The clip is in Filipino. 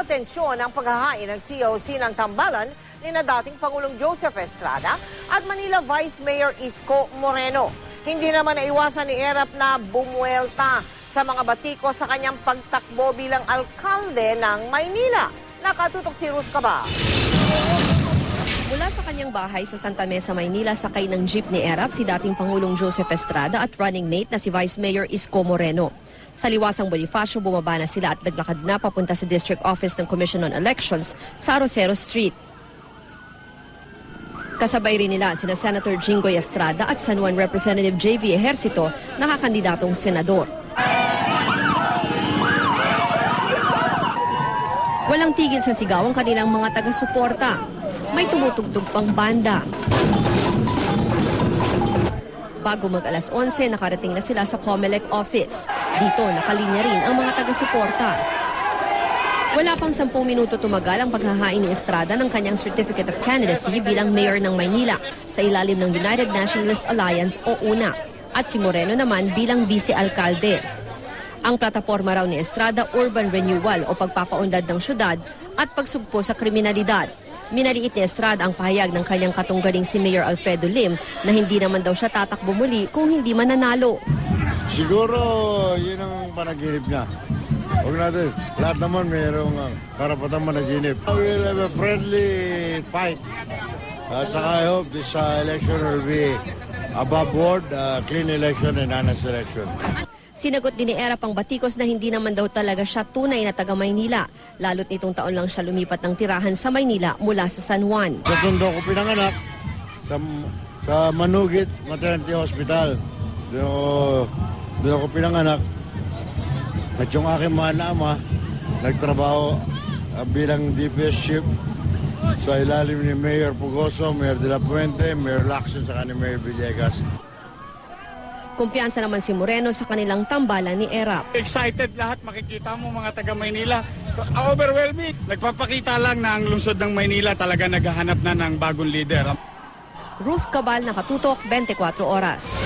atensyon ang paghahain ng COC ng Tambalan ni na dating Pangulong Joseph Estrada at Manila Vice Mayor Isko Moreno. Hindi naman naiwasan ni Erap na bumuelta sa mga batiko sa kanyang pagtakbo bilang alkalde ng Maynila. Nakatutok si Ruth Caba. Mula sa kanyang bahay sa Santa Mesa, Maynila, sakay ng jeep ni Erap si dating Pangulong Joseph Estrada at running mate na si Vice Mayor Isko Moreno. Sa liwasang Bonifacio, bumaba na sila at naglakad na papunta sa District Office ng Commission on Elections sa Rosero Street. Kasabay rin nila sina Senator Jinggoy Estrada at San Juan Representative J.V. Ejercito na kakandidatong senador. Walang tigil sa sigaw ang kanilang mga taga-suporta. May tumutugtog pang banda. Bago mag alas 11, nakarating na sila sa COMELEC office. Dito, nakalinya rin ang mga taga-suporta. Wala pang 10 minuto tumagal ang paghahain ni Estrada ng kanyang Certificate of Candidacy bilang Mayor ng Maynila sa ilalim ng United Nationalist Alliance o UNA at si Moreno naman bilang Vice-Alkalde. Ang plataporma raw ni Estrada, urban renewal o pagpapaunlad ng syudad at pagsugpo sa kriminalidad. Minaliit ni Estrada ang pahayag ng kanyang katunggaling si Mayor Alfredo Lim na hindi naman daw siya tatakbo muli kung hindi mananalo. Siguro yun ang panaginip niya. Huwag natin, lahat naman mayroong karapatang managinip. We will have a friendly fight. At saka I hope this election will be above board, clean election and honest election. Sinagot din ni Erap ang batikos na hindi naman daw talaga siya tunay na taga Maynila. Lalo't nitong taon lang siya lumipat ng tirahan sa Maynila mula sa San Juan. Sa Tondo ko pinanganak, sa Manugit Maternity Hospital. Doon ako pinanganak. At yung aking mga ama, nagtrabaho bilang DPS chief sa ilalim ni Mayor Pugoso, Mayor de la Puente, Mayor Lacson, saka ni Mayor Villegas. Kumpiyansa naman si Moreno sa kanilang tambalan ni Erap. Excited lahat, makikita mo mga taga Maynila. Overwhelming. Nagpapakita lang na ang lungsod ng Maynila talaga naghahanap na ng bagong leader. Ruth Cabal, nakatutok, 24 oras.